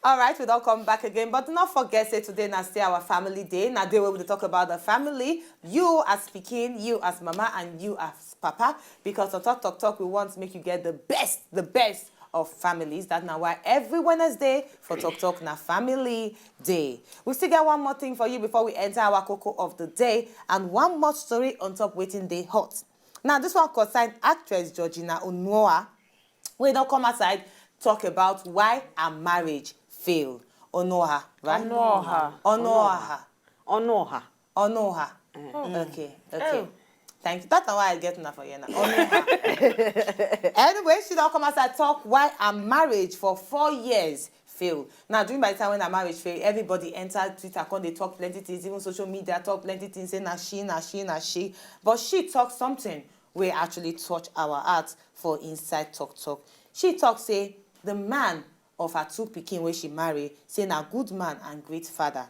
All right, we don't come back again, but do not forget, say today na still our family day. Now day where we talk about the family. You as speaking, you as mama, and you as papa. Because on talk, we want to make you get the best of families. That's now why every Wednesday for talk na family day. We still get one more thing for you before we enter our cocoa of the day, and one more story on top waiting day hot. Now this one concerned actress Georgina Onuoha. We don't come outside talk about why a marriage failed. Onuoha, right? Onuoha. Okay. Thank you. That's why I get enough for you now. Anyway, she don't come outside talk why a marriage for 4 years failed. Now, during by the time when a marriage failed, everybody entered Twitter, they talk plenty things, even social media talk plenty things, say na she. But she talked something we actually touch our hearts for inside talk. She talk say the man of her 2 pikin where she married, say na good man and great father.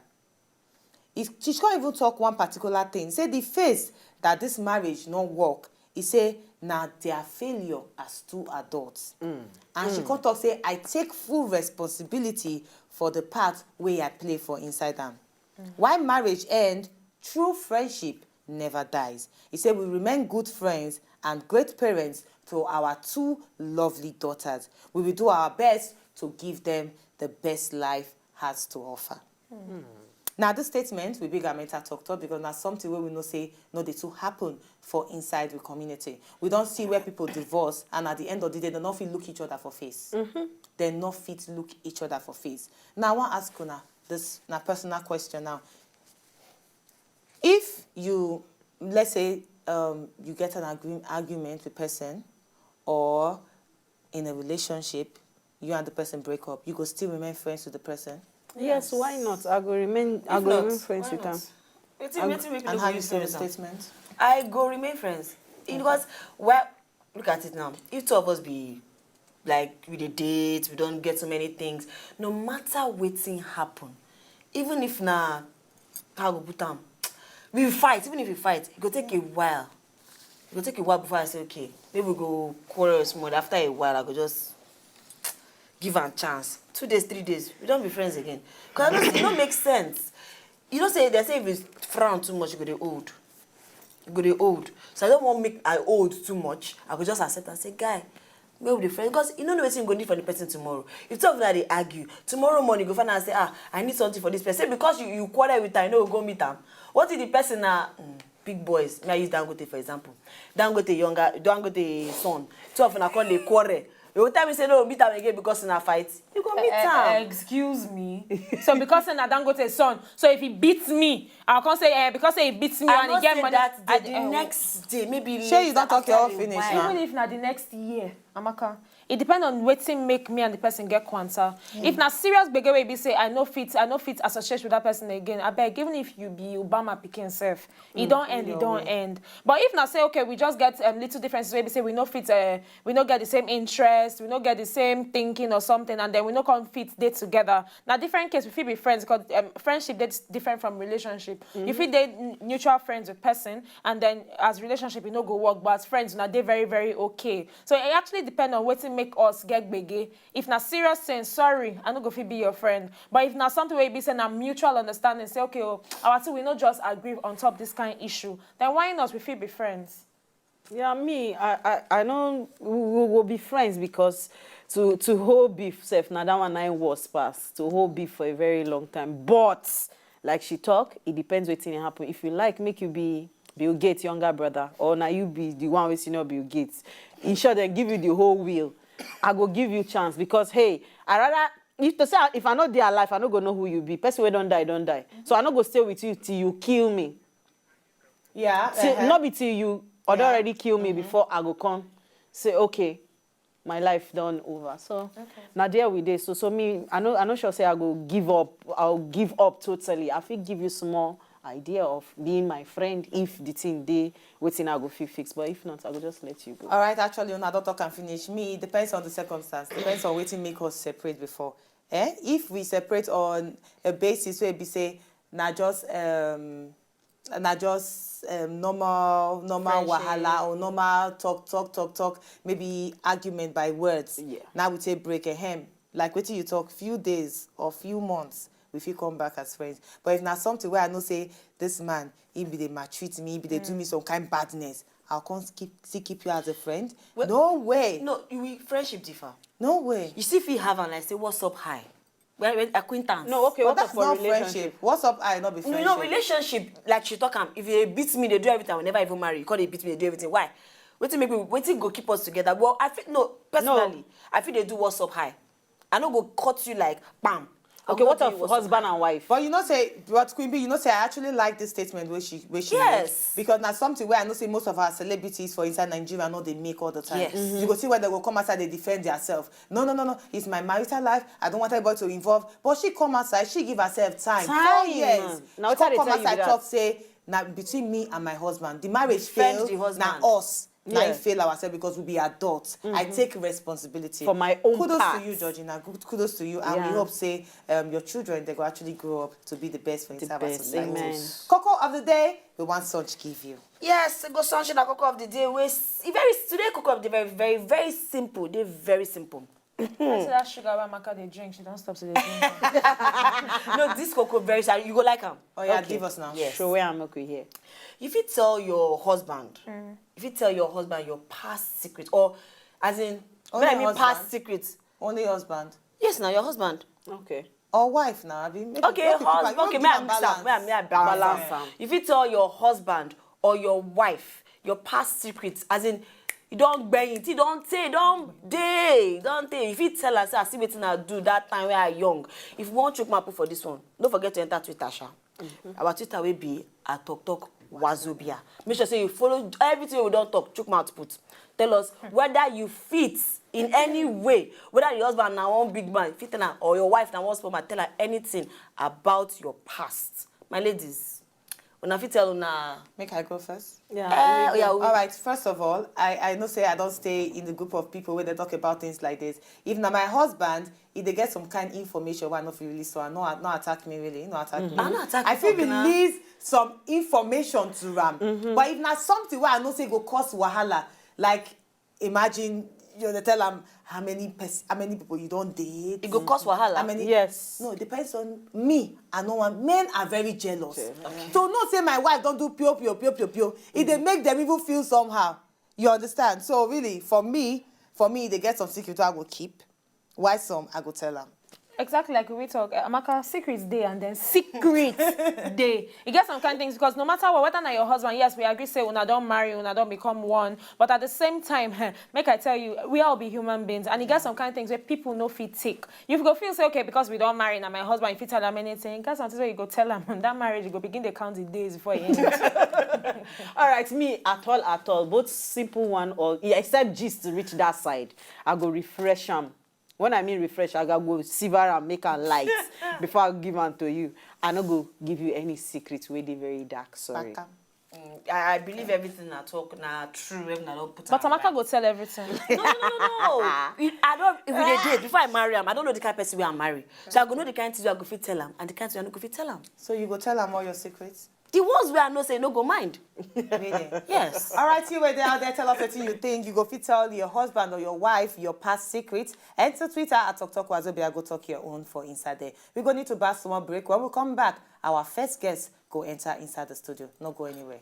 She can't even talk one particular thing. Say the face that this marriage not work, he say na their failure as 2 adults. And she can't talk say I take full responsibility for the part where I play for inside them. Why marriage end? True friendship never dies. He said we remain good friends and great parents to our 2 lovely daughters. We will do our best to give them the best life has to offer. Now, this statement we big mental talk because that's something where we know say no they too happen for inside the community. We don't see where people divorce and at the end of the day they not fit look each other for face. They not fit look each other for face. Now I want to ask you now this na personal question now. If you let's say you get an argument with a person or in a relationship, you and the person break up, you go still remain friends with the person? Yes, why not? I go remain friends with them. And how you say the statement? I go remain friends. Because, well, look at it now. If 2 of us be like with a date, we don't get so many things, no matter waiting happen, even if na how go put them, we fight, even if we fight, it go take a while. It go take a while before I say, okay, maybe we go quarrel small. After a while, I go just give am chance. 2 days, 3 days, we don't be friends again. Because it don't make sense. You don't say, they say if you frown too much, you go dey old. You go dey old. So I don't want to make I old too much. I could just accept and say, guy, maybe be friends. Because you don't know what you're going to need for the person tomorrow. If 2 of them they argue, tomorrow morning you go find out and say, I need something for this person. Because you quarrel with her, you know, go meet them. What if the person now, big boys, may I use Dangote for example. Dangote son. 2 of them call they quarrel. You tell me say no, meet them again because in a fight. You go meet them. Excuse me. So because in a Dangote son, so if he beats me, I can't say because he beats me and he get money. That day, the next day, maybe sure you don't talk your finish now. Even if not the next year, Amaka. It depends on what make me and the person get quanta. If na serious big way be say I no fit associate with that person again. I beg, even if you be Obama picking self, it don't end. But if na say okay, we just get little differences where we say we no fit, we no get the same interest, we no get the same thinking or something, and then we no come fit date together. Now different case we fit be friends because friendship that's different from relationship. You fit date neutral friends with person, and then as relationship you no go work, but as friends now they very very okay. So it actually depends on what make us get biggie. If na serious sense, sorry, I no go fit be your friend. But if na something where be saying a mutual understanding, say okay, our 2 we not just agree on top this kind of issue, then why not we fit be friends? Yeah, me, I know we will be friends because to hold beef self, now that one I was past, to hold beef for a very long time. But like she talk, it depends what thing happen. If you like, make you be Bill Gates' younger brother, or now you be the one with senior Bill Gates. In short, they give you the whole wheel. I go give you chance because hey, I rather if I know their life, I no go know who you be. Person who don't die. So I no go stay with you till you kill me. Yeah. Not be till you already kill me before I go come say okay, my life done over. So now there we did. So me, I know sure say I go give up. I'll give up totally. I think give you small idea of being my friend if the thing they waiting I go fix, but if not I will just let you go. All right, actually when I don't talk and finish me, it depends on the circumstance, depends on waiting make us separate before. If we separate on a basis where we say not just normal wahala or normal talk, maybe argument by words. Yeah. Now we say break a hem. like wetin you talk, few days or few months, we fit come back as friends. But if na something where I know say this man, he be dey maltreat me, he be dey do me some kind badness, I'll come still keep you as a friend. Well, no way. No, friendship differ. No way. You see if you have and like say what's up, hi. When acquaintance. No, okay, But what that's for not relationship? friendship. What's up? I not be friendship. You know, relationship, like she talk, if they beat me, they do everything. I will never even marry. You call they beat me, they do everything. Why? Waiting go keep us together. Well, I feel personally, I feel they do what's up high. I don't go cut you like bam. Okay, what of husband and wife? But you know say, but Queen Bee, you know say I actually like this statement where she Yes. made. Because now something where I know say most of our celebrities for inside Nigeria know they make all the time. Yes. You go see when they go come outside, they defend themselves. No. It's my marital life. I don't want everybody to involve. But she come outside, she give herself time. 4 years. Now She what they come tell you outside that? talk say, now between me and my husband, the marriage Defend failed. the husband. Now us. Now Yeah. it fail ourselves because we be adults. I take responsibility. For my own Kudos part. to you, Georgina. Kudos to you. And we Yeah. hope say your children, they will actually grow up to be the best for inside our best. society. Amen. Cocoa of the day, we want Sonch give you. Yes, go sunshine and cocoa of the day. Today cocoa of the day very, very simple. They're very simple. I see that sugar where Amaka they drink. She don't stop to they drink. No, this cocoa very sad. You go like them. Oh yeah, give us now. Yes. Show where I'm okay here. If you tell your husband, your past secret, or as in, Only when I mean husband? past secrets, Only husband. yes, now your husband. Okay. Or wife now. I mean, Okay, husband. Okay, may I mix up? May I balance Balance. am? If you tell your husband or your wife your past secrets, as in, you don't bang it, you don't say, don't day. If you tell us, I see what I do that time when I young. If you want choke my put for this one, don't forget to enter Twitter, Sha. Our Twitter will be at talk Wazobia. Make sure say you follow everything we don't talk. Choke mouth put. Tell us whether you fit in any way, whether your husband now one big man, fit her, or your wife now one small man, tell her anything about your past. My ladies, when I fit tell una. Make I go first. Yeah. All right, first of all, I know say I don't stay in the group of people where they talk about things like this. If now my husband, if they get some kind of information why not release, so not attack me really, not attack me. I no attack you I feel for now. release some information to Ram. But if not something where I know say go cause wahala, like imagine they tell them how many people you don't date. It go cause wahala. How many? Yes. No, it depends on me. I know one. Men are very jealous. Okay. So not say my wife don't do pure. It they make them even feel somehow. You understand? So really, for me, they get some secret I will keep. Why some I go tell them. Exactly like we talk, Amaka, secrets day and then secrets day. You get some kind of things because no matter what, whether or not your husband, yes, we agree say una don't marry, una don't become one, but at the same time, make I tell you, we all be human beings, and you get some kind of things where people no fit take. You go feel say okay because we don't marry now, my husband, if you tell them anything, get something where you go tell them that marriage, you go begin to count the days before it ends. All right, me at all, both simple one or except just to reach that side, I go refresh them. When I mean refresh, I go silver and make a light before I give them to you. I no go give you any secrets where they very dark. Sorry. Baka. I believe everything I talk now true. Even I don't put. But Amaka go tell everything. No. I don't. If we date before I marry him, I don't know the kind of person we are married. So I go know the kind of things I go fit tell him, and the kind of things I no go fit tell him. So you go tell them all your secrets? The ones where I know say no go mind. Really? Yes. All right, you were there out there. Tell us what you think. You go fit tell your husband or your wife your past secrets. Enter Twitter at Talk Wazobia. Go talk your own for inside there. We're going to need to pass some more break. When we come back, our first guest go enter inside the studio. Not go anywhere.